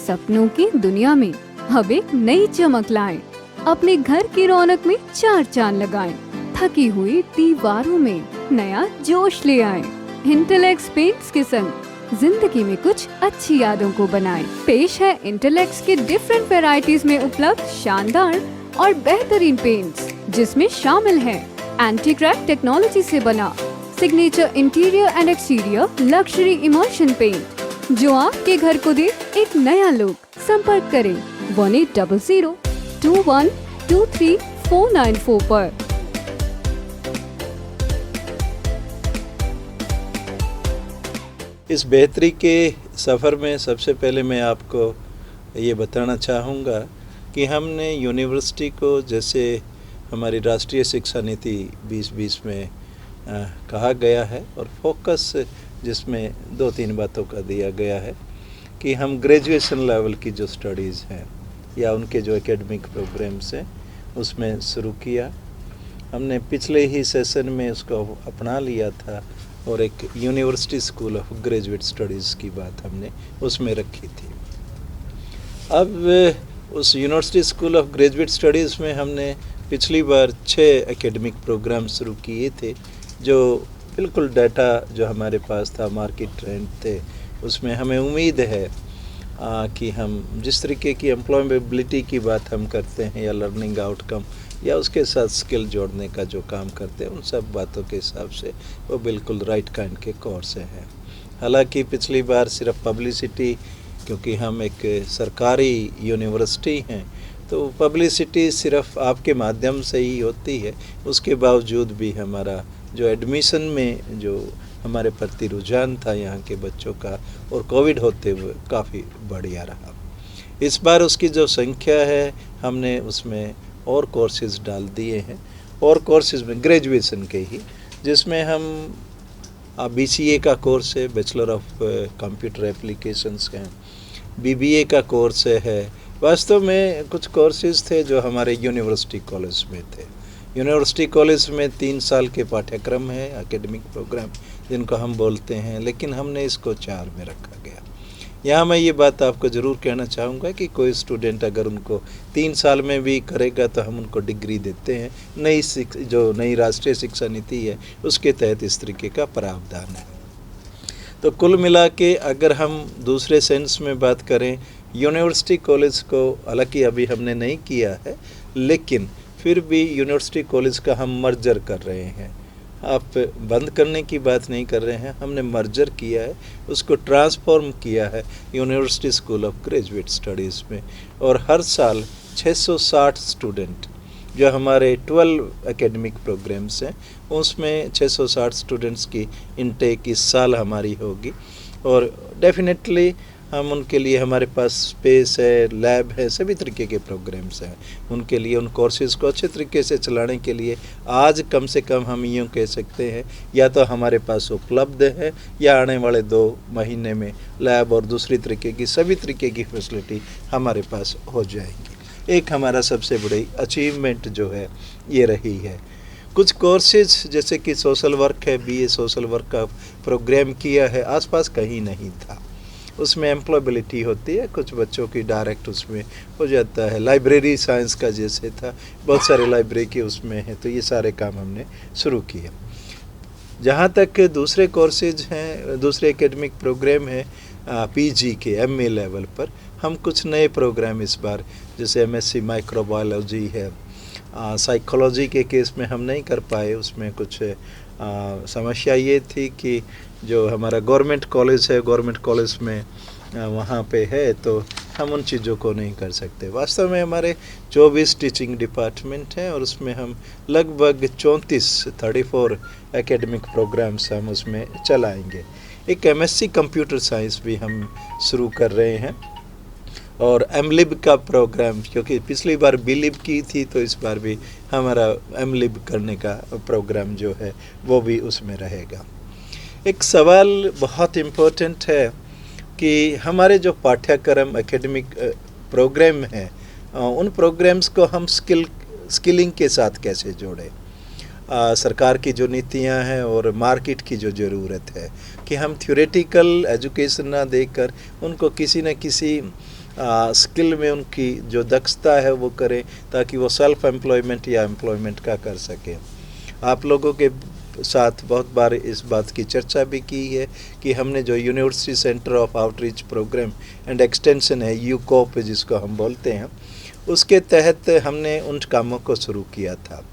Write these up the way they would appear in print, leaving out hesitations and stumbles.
सपनों की दुनिया में अब एक नई चमक लाएं। अपने घर की रौनक में चार चांद लगाएं। थकी हुई दीवारों में नया जोश ले आएं। इंटेलेक्स पेंट्स के संग जिंदगी में कुछ अच्छी यादों को बनाएं। पेश है इंटेलेक्स के डिफरेंट वैरायटीज में उपलब्ध शानदार और बेहतरीन पेंट्स, जिसमें शामिल है एंटी क्रैक टेक्नोलॉजी से बना signature interior and exterior luxury emulsion paint, जो आपके घर को दे एक नया लुक। संपर्क करें 180021239494 पर। इस बेहतरी के सफ़र में सबसे पहले मैं आपको ये बताना चाहूँगा कि हमने यूनिवर्सिटी को, जैसे हमारी राष्ट्रीय शिक्षा नीति 2020 में कहा गया है और फोकस जिसमें 2-3 बातों का दिया गया है कि हम ग्रेजुएशन लेवल की जो स्टडीज़ हैं या उनके जो एकेडमिक प्रोग्राम्स हैं उसमें शुरू किया। हमने पिछले ही सेशन में उसको अपना लिया था और एक university school of graduate studies की बात हमने उसमें रखी थी। अब उस university school of graduate studies में हमने पिछली बार 6 एकेडमिक प्रोग्राम शुरू किए थे, जो बिल्कुल डाटा जो हमारे पास था, मार्केट ट्रेंड थे, उसमें हमें उम्मीद है कि हम जिस तरीके की एम्प्लॉयबिलिटी की बात हम करते हैं या लर्निंग आउटकम या उसके साथ स्किल जोड़ने का जो काम करते हैं, उन सब बातों के हिसाब से वो बिल्कुल राइट काइंड के कोर्स हैं। हालांकि पिछली बार सिर्फ पब्लिसिटी, क्योंकि हम एक सरकारी यूनिवर्सिटी हैं तो पब्लिसिटी सिर्फ आपके माध्यम से ही होती है, उसके बावजूद भी हमारा जो एडमिशन में जो हमारे प्रति रुझान था यहाँ के बच्चों का और कोविड होते हुए काफ़ी बढ़िया रहा। इस बार उसकी जो संख्या है हमने उसमें और कोर्सेज डाल दिए हैं, और कोर्सेज में ग्रेजुएशन के ही, जिसमें हम BCA का कोर्स है, बैचलर ऑफ कंप्यूटर एप्लीकेशंस हैं, BBA का कोर्स है। वास्तव में कुछ कोर्सेज थे जो हमारे यूनिवर्सिटी कॉलेज में थे। यूनिवर्सिटी कॉलेज में 3 साल के पाठ्यक्रम है, एकेडमिक प्रोग्राम जिनको हम बोलते हैं, लेकिन हमने इसको 4 में रखा गया। यहाँ मैं ये बात आपको ज़रूर कहना चाहूँगा कि कोई स्टूडेंट अगर उनको 3 साल में भी करेगा तो हम उनको डिग्री देते हैं। जो नई राष्ट्रीय शिक्षा नीति है उसके तहत इस तरीके का प्रावधान है। तो कुल मिला के अगर हम दूसरे सेंस में बात करें, यूनिवर्सिटी कॉलेज को हालांकि अभी हमने नहीं किया है, लेकिन फिर भी यूनिवर्सिटी कॉलेज का हम मर्जर कर रहे हैं। आप बंद करने की बात नहीं कर रहे हैं, हमने मर्जर किया है, उसको ट्रांसफॉर्म किया है university school of graduate studies में। और हर साल 660 स्टूडेंट जो हमारे 12 एकेडमिक प्रोग्राम्स हैं उसमें 660 स्टूडेंट्स की इनटेक इस साल हमारी होगी। और डेफिनेटली हम उनके लिए, हमारे पास स्पेस है, लैब है, सभी तरीके के प्रोग्राम्स हैं उनके लिए। उन कोर्सेज़ को अच्छे तरीके से चलाने के लिए आज कम से कम हम यूँ कह सकते हैं या तो हमारे पास उपलब्ध है या आने वाले 2 महीने में लैब और दूसरी तरीके की सभी तरीके की फैसिलिटी हमारे पास हो जाएंगी। एक हमारा सबसे बड़ी अचीवमेंट जो है ये रही है। कुछ कोर्सेज जैसे कि सोशल वर्क है, BA सोशल वर्क का प्रोग्राम किया है, आसपास कहीं नहीं था। उसमें एम्प्लॉयबिलिटी होती है, कुछ बच्चों की डायरेक्ट उसमें हो जाता है। लाइब्रेरी साइंस का जैसे था, बहुत सारे लाइब्रेरी के उसमें है, तो ये सारे काम हमने शुरू किए। जहाँ तक दूसरे कोर्सेज हैं, दूसरे एकेडमिक प्रोग्राम हैं PG के MA लेवल पर, हम कुछ नए प्रोग्राम इस बार, जैसे MSc माइक्रोबायोलॉजी है, साइकोलॉजी के केस में हम नहीं कर पाए। उसमें कुछ समस्या ये थी कि जो हमारा गवर्नमेंट कॉलेज है, गवर्नमेंट कॉलेज में वहाँ पे है, तो हम उन चीज़ों को नहीं कर सकते। वास्तव में हमारे 24 टीचिंग डिपार्टमेंट हैं और उसमें हम लगभग 34 एकेडमिक प्रोग्राम्स हम उसमें चलाएंगे। एक MSc कंप्यूटर साइंस भी हम शुरू कर रहे हैं, और MLib का प्रोग्राम, क्योंकि पिछली बार BLib की थी तो इस बार भी हमारा MLib करने का प्रोग्राम जो है वो भी उसमें रहेगा। एक सवाल बहुत इम्पोर्टेंट है कि हमारे जो पाठ्यक्रम एकेडमिक प्रोग्राम हैं उन प्रोग्राम्स को हम स्किलिंग के साथ कैसे जोड़ें। सरकार की जो नीतियां हैं और मार्केट की जो ज़रूरत है कि हम थ्योरेटिकल एजुकेशन ना देकर उनको किसी न किसी स्किल में उनकी जो दक्षता है वो करें, ताकि वो सेल्फ एम्प्लॉयमेंट या एम्प्लॉयमेंट का कर सकें। आप लोगों के साथ बहुत बार इस बात की चर्चा भी की है कि हमने जो university centre of outreach programme and extension है, यूकॉप जिसको हम बोलते हैं, उसके तहत हमने उन कामों को शुरू किया था।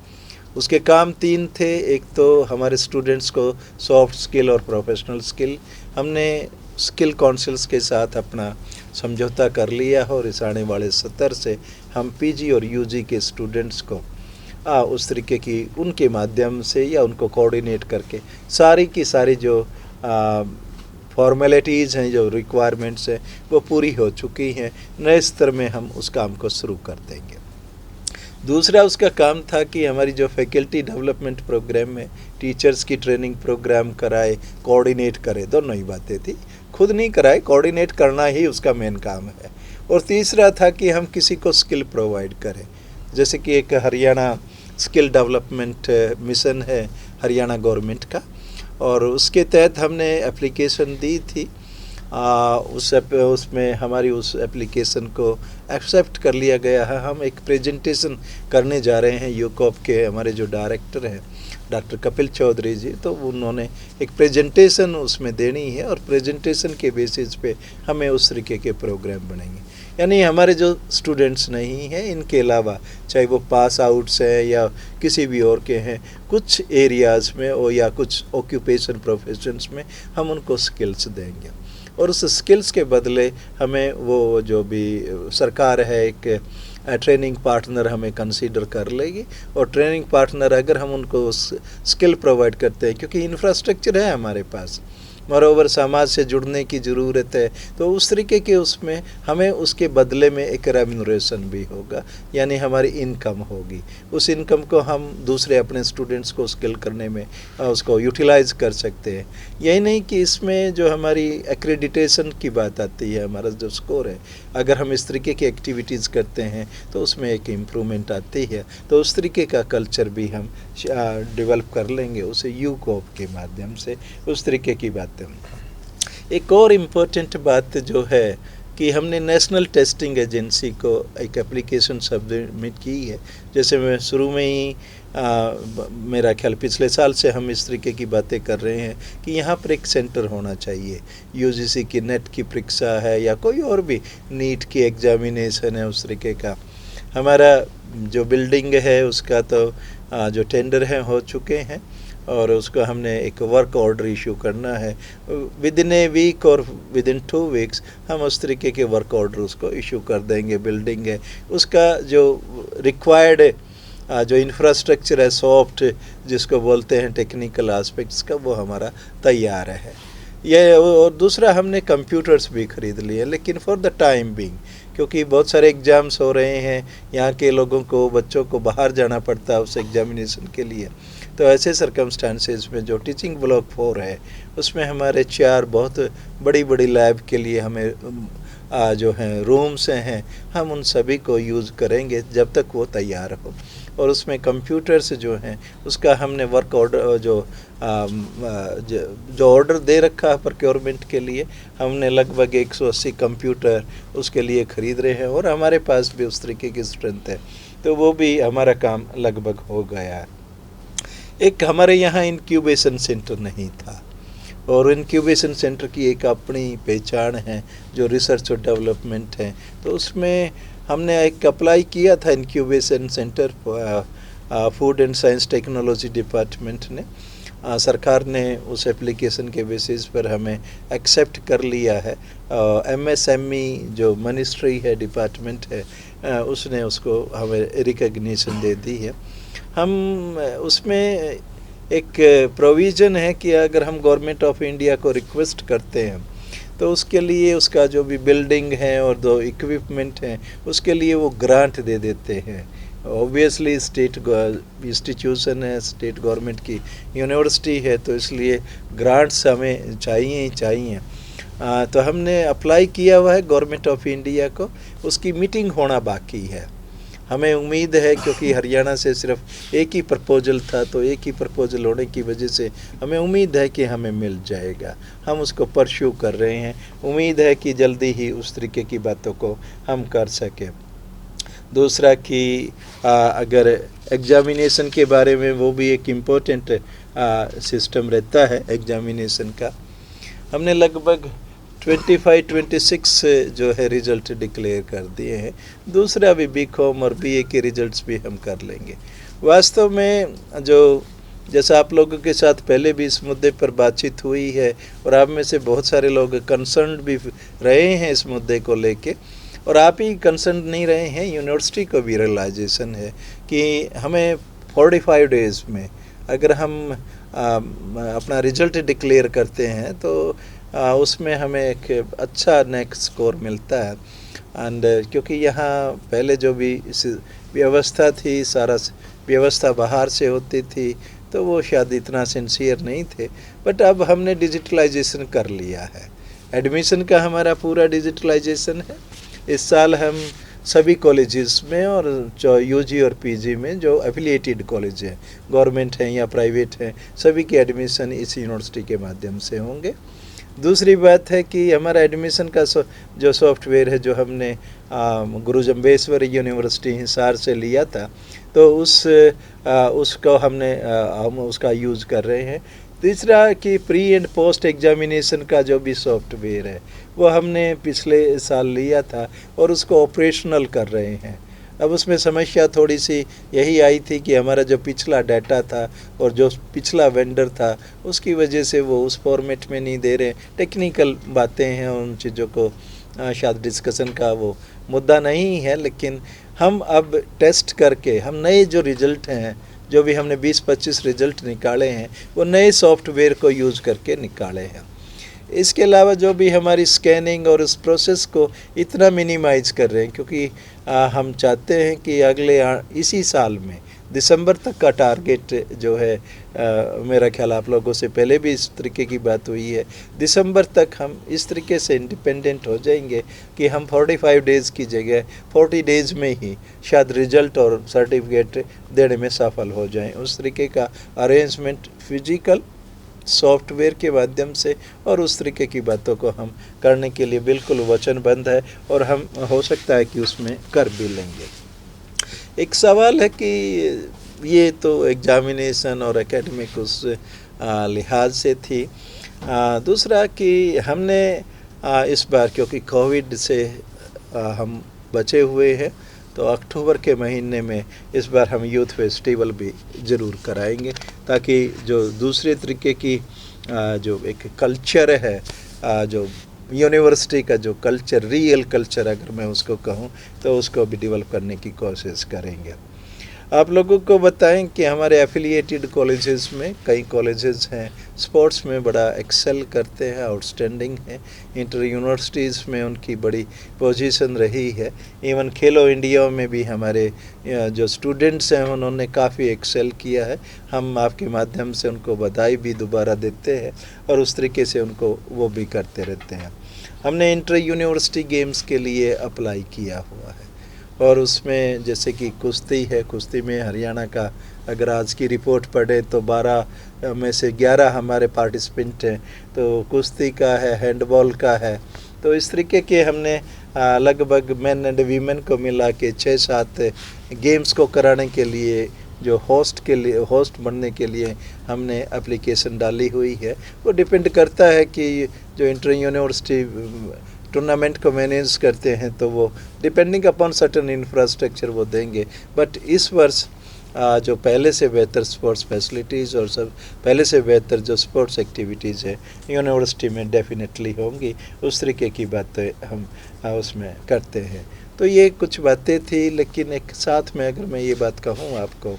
उसके काम 3 थे। एक तो हमारे स्टूडेंट्स को सॉफ्ट स्किल और प्रोफेशनल स्किल, हमने स्किल काउंसिल्स के साथ अपना समझौता कर लिया है और इस आने वाले सत्र से हम पीजी और यूजी के स्टूडेंट्स को उस तरीके की उनके माध्यम से या उनको कोऑर्डिनेट करके सारी की सारी जो फॉर्मेलिटीज़ हैं, जो रिक्वायरमेंट्स हैं, वो पूरी हो चुकी हैं। नए स्तर में हम उस काम को शुरू कर देंगे। दूसरा उसका काम था कि हमारी जो फैकल्टी डेवलपमेंट प्रोग्राम में टीचर्स की ट्रेनिंग प्रोग्राम कराए, कोऑर्डिनेट करे, दोनों ही बातें थी। खुद नहीं कराए, कोऑर्डिनेट करना ही उसका मेन काम है। और तीसरा था कि हम किसी को स्किल प्रोवाइड करें, जैसे कि एक हरियाणा स्किल डेवलपमेंट मिशन है हरियाणा गवर्नमेंट का, और उसके तहत हमने एप्लीकेशन दी थी। उसमें हमारी उस एप्लीकेशन को एक्सेप्ट कर लिया गया है। हम एक प्रेजेंटेशन करने जा रहे हैं यूकॉप के हमारे जो डायरेक्टर हैं डॉक्टर कपिल चौधरी जी, तो उन्होंने एक प्रेजेंटेशन उसमें देनी है और प्रेजेंटेशन के बेसिस पे हमें उस तरीके के प्रोग्राम बनेंगे। यानी हमारे जो स्टूडेंट्स नहीं हैं, इनके अलावा चाहे वो पास आउट्स हैं या किसी भी और के हैं, कुछ एरियाज़ में और या कुछ ऑक्यूपेशन प्रोफेशंस में हम उनको स्किल्स देंगे और उस स्किल्स के बदले हमें वो जो भी सरकार है एक ट्रेनिंग पार्टनर हमें कंसीडर कर लेगी। और ट्रेनिंग पार्टनर अगर हम उनको स्किल प्रोवाइड करते हैं, क्योंकि इंफ्रास्ट्रक्चर है हमारे पास, मोरोवर समाज से जुड़ने की ज़रूरत है, तो उस तरीके के उसमें हमें उसके बदले में एक रेम्यूनरेशन भी होगा, यानी हमारी इनकम होगी। उस इनकम को हम दूसरे अपने स्टूडेंट्स को स्किल करने में उसको यूटिलाइज़ कर सकते हैं। यही नहीं कि इसमें जो हमारी एक्रेडिटेशन की बात आती है, हमारा जो स्कोर है, अगर हम इस तरीके की एक्टिविटीज़ करते हैं तो उसमें एक इम्प्रूवमेंट आती है। तो उस तरीके का कल्चर भी हम डेवलप कर लेंगे उसे यूकॉप के माध्यम से, उस तरीके की बातें। एक और इम्पोर्टेंट बात जो है कि हमने नेशनल टेस्टिंग एजेंसी को एक एप्लीकेशन सबमिट की है। जैसे मैं शुरू में ही मेरा ख्याल पिछले साल से हम इस तरीके की बातें कर रहे हैं कि यहाँ पर एक सेंटर होना चाहिए। यूजीसी की नेट की परीक्षा है या कोई और भी नीट की एग्जामिनेशन है, उस तरीके का हमारा जो बिल्डिंग है उसका तो जो टेंडर हैं हो चुके हैं और उसको हमने एक वर्क ऑर्डर इशू करना है। विद इन ए वीक और विद इन 2 वीक्स हम उस तरीके के वर्क ऑर्डर उसको इशू कर देंगे। बिल्डिंग है उसका जो रिक्वायर्ड जो इंफ्रास्ट्रक्चर है सॉफ्ट जिसको बोलते हैं टेक्निकल एस्पेक्ट्स का, वो हमारा तैयार है। ये और दूसरा हमने कंप्यूटर्स भी ख़रीद लिए, लेकिन फॉर द टाइम बिंग, क्योंकि बहुत सारे एग्ज़ाम्स हो रहे हैं, यहाँ के लोगों को बच्चों को बाहर जाना पड़ता है उस एग्जामिनेशन के लिए। तो ऐसे सर्कमस्टांसेस में जो टीचिंग ब्लॉक 4 है उसमें हमारे 4 बहुत बड़ी बड़ी लैब के लिए हमें जो हैं रूम्स हैं, हम उन सभी को यूज़ करेंगे जब तक वो तैयार हो। और उसमें कंप्यूटर्स जो हैं उसका हमने वर्क ऑर्डर जो ऑर्डर दे रखा है प्रोक्योरमेंट के लिए, हमने लगभग 180 कंप्यूटर उसके लिए ख़रीद रहे हैं और हमारे पास भी उस तरीके की स्ट्रेंथ है, तो वो भी हमारा काम लगभग हो गया है। एक हमारे यहाँ इंक्यूबेशन सेंटर नहीं था और इंक्यूबेशन सेंटर की एक अपनी पहचान है जो रिसर्च और डेवलपमेंट है, तो उसमें हमने एक अप्लाई किया था incubation centre food and science technology department ने। सरकार ने उस एप्लीकेशन के बेसिस पर हमें एक्सेप्ट कर लिया है। MSME जो मिनिस्ट्री है, डिपार्टमेंट है, उसने उसको हमें रिकग्निशन दे दी है। हम उसमें एक प्रोविज़न है कि अगर हम गवर्नमेंट ऑफ इंडिया को रिक्वेस्ट करते हैं तो उसके लिए उसका जो भी बिल्डिंग है और जो इक्विपमेंट हैं उसके लिए वो ग्रांट दे देते हैं। ऑब्वियसली स्टेट इंस्टीट्यूशन है, स्टेट गवर्नमेंट की यूनिवर्सिटी है, तो इसलिए ग्रांट्स हमें चाहिए ही चाहिए। तो हमने अप्लाई किया हुआ है गवर्नमेंट ऑफ इंडिया को, उसकी मीटिंग होना बाकी है हमें उम्मीद है, क्योंकि हरियाणा से सिर्फ एक ही प्रपोजल था, तो एक ही प्रपोजल होने की वजह से हमें उम्मीद है कि हमें मिल जाएगा। हम उसको परस्यू कर रहे हैं, उम्मीद है कि जल्दी ही उस तरीके की बातों को हम कर सकें। दूसरा कि अगर एग्जामिनेशन के बारे में, वो भी एक इम्पोर्टेंट सिस्टम रहता है एग्जामिनेशन का। हमने लगभग 25-26 जो है रिज़ल्ट डिक्लेयर कर दिए हैं। दूसरा भी बीकॉम और बीए के रिज़ल्ट्स भी हम कर लेंगे। वास्तव में जो जैसा आप लोगों के साथ पहले भी इस मुद्दे पर बातचीत हुई है, और आप में से बहुत सारे लोग कंसर्न भी रहे हैं इस मुद्दे को लेके, और आप ही कंसर्न नहीं रहे हैं, यूनिवर्सिटी को भी रियलाइजेशन है कि हमें 45 डेज़ में अगर हम अपना रिज़ल्ट डिक्लेयर करते हैं तो उसमें हमें एक अच्छा नेक्स्ट स्कोर मिलता है। एंड क्योंकि यहाँ पहले जो भी व्यवस्था थी, सारा व्यवस्था बाहर से होती थी, तो वो शायद इतना सिंसियर नहीं थे, बट अब हमने डिजिटलाइजेशन कर लिया है। एडमिशन का हमारा पूरा डिजिटलाइजेशन है। इस साल हम सभी कॉलेजेस में और जो यूजी और पीजी में जो एफिलिएटेड कॉलेज हैं, गवर्नमेंट हैं या प्राइवेट हैं, सभी के एडमिशन इस यूनिवर्सिटी के माध्यम से होंगे। दूसरी बात है कि हमारा एडमिशन का जो सॉफ्टवेयर है, जो हमने गुरु जम्बेश्वर यूनिवर्सिटी हिसार से लिया था, तो उसको हम उसका यूज़ कर रहे हैं। तीसरा कि प्री एंड पोस्ट एग्जामिनेशन का जो भी सॉफ्टवेयर है, वो हमने पिछले साल लिया था और उसको ऑपरेशनल कर रहे हैं। अब उसमें समस्या थोड़ी सी यही आई थी कि हमारा जो पिछला डाटा था और जो पिछला वेंडर था, उसकी वजह से वो उस फॉर्मेट में नहीं दे रहे। टेक्निकल बातें हैं, उन चीज़ों को शायद डिस्कशन का वो मुद्दा नहीं है, लेकिन हम अब टेस्ट करके हम नए जो रिज़ल्ट हैं, जो भी हमने 20-25 रिज़ल्ट निकाले हैं, वो नए सॉफ्टवेयर को यूज़ करके निकाले हैं। इसके अलावा जो भी हमारी स्कैनिंग और इस प्रोसेस को इतना मिनिमाइज़ कर रहे हैं, क्योंकि हम चाहते हैं कि अगले इसी साल में दिसंबर तक का टारगेट जो है, मेरा ख्याल आप लोगों से पहले भी इस तरीके की बात हुई है, दिसंबर तक हम इस तरीके से इंडिपेंडेंट हो जाएंगे कि हम 45 डेज़ की जगह 40 डेज़ में ही शायद रिज़ल्ट और सर्टिफिकेट देने में सफल हो जाएं। उस तरीके का अरेंजमेंट फिजिकल सॉफ्टवेयर के माध्यम से और उस तरीके की बातों को हम करने के लिए बिल्कुल वचनबद्ध है, और हम हो सकता है कि उसमें कर भी लेंगे। एक सवाल है कि ये तो एग्जामिनेशन और एकेडमिक उस लिहाज से थी। दूसरा कि हमने इस बार, क्योंकि कोविड से हम बचे हुए हैं, तो अक्टूबर के महीने में इस बार हम यूथ फेस्टिवल भी ज़रूर कराएंगे, ताकि जो दूसरे तरीके की जो एक कल्चर है, जो यूनिवर्सिटी का जो कल्चर, रियल कल्चर अगर मैं उसको कहूँ, तो उसको भी डेवलप करने की कोशिश करेंगे। आप लोगों को बताएं कि हमारे एफिलिएटेड कॉलेजेस में कई कॉलेजेस हैं, स्पोर्ट्स में बड़ा एक्सेल करते हैं, आउटस्टैंडिंग हैं। इंटर यूनिवर्सिटीज़ में उनकी बड़ी पोजीशन रही है। इवन खेलो इंडिया में भी हमारे जो स्टूडेंट्स हैं, उन्होंने काफ़ी एक्सेल किया है। हम आपके माध्यम से उनको बधाई भी दोबारा देते हैं, और उस तरीके से उनको वो भी करते रहते हैं। हमने इंटर यूनिवर्सिटी गेम्स के लिए अप्लाई किया हुआ है, और उसमें जैसे कि कुश्ती है, कुश्ती में हरियाणा का अगर आज की रिपोर्ट पढ़े तो 12 में से 11 हमारे पार्टिसिपेंट हैं, तो कुश्ती का है, हैंडबॉल का है। तो इस तरीके के हमने लगभग मेन एंड वीमेन को मिला के 6-7 गेम्स को कराने के लिए, जो होस्ट बनने के लिए हमने एप्लीकेशन डाली हुई है। वो डिपेंड करता है कि जो इंटर यूनिवर्सिटी टूर्नामेंट को मैनेज करते हैं, तो वो डिपेंडिंग अपॉन सर्टन इंफ्रास्ट्रक्चर वो देंगे। बट इस वर्ष जो पहले से बेहतर स्पोर्ट्स फैसिलिटीज़ और सब पहले से बेहतर जो स्पोर्ट्स एक्टिविटीज़ है यूनिवर्सिटी में डेफिनेटली होंगी। उस तरीके की बातें हम उसमें करते हैं। तो ये कुछ बातें थी, लेकिन एक साथ में अगर मैं ये बात कहूँ आपको,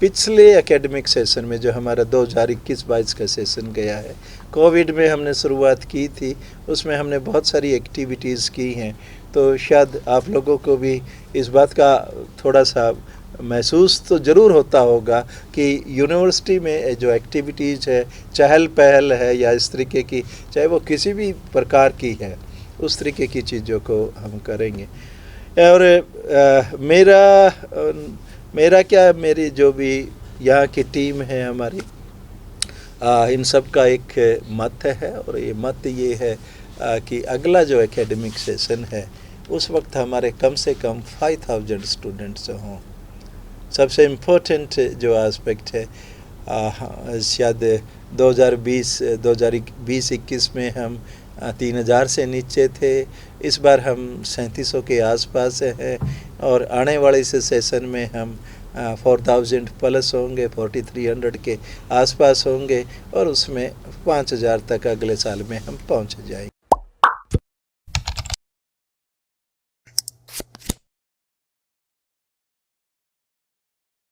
पिछले एकेडमिक सेशन में जो हमारा 2021-22 का सेशन गया है, कोविड में हमने शुरुआत की थी, उसमें हमने बहुत सारी एक्टिविटीज़ की हैं। तो शायद आप लोगों को भी इस बात का थोड़ा सा महसूस तो ज़रूर होता होगा कि यूनिवर्सिटी में जो एक्टिविटीज़ है, चहल पहल है या इस तरीके की, चाहे वो किसी भी प्रकार की है, उस तरीके की चीज़ों को हम करेंगे। और मेरा क्या, मेरी जो भी यहाँ की टीम है हमारी, इन सब का एक मत है, और ये मत ये है कि अगला जो एकेडमिक सेशन है उस वक्त हमारे कम से कम 5000 स्टूडेंट्स हों। सबसे इम्पोर्टेंट जो एस्पेक्ट है, शायद 2020-21 में हम 3000 से नीचे थे, इस बार हम 3700 के आसपास हैं, और आने वाले से सेशन में हम 4000 प्लस होंगे, 4300 के आसपास होंगे, और उसमें 5000 तक अगले साल में हम पहुंच जाएंगे।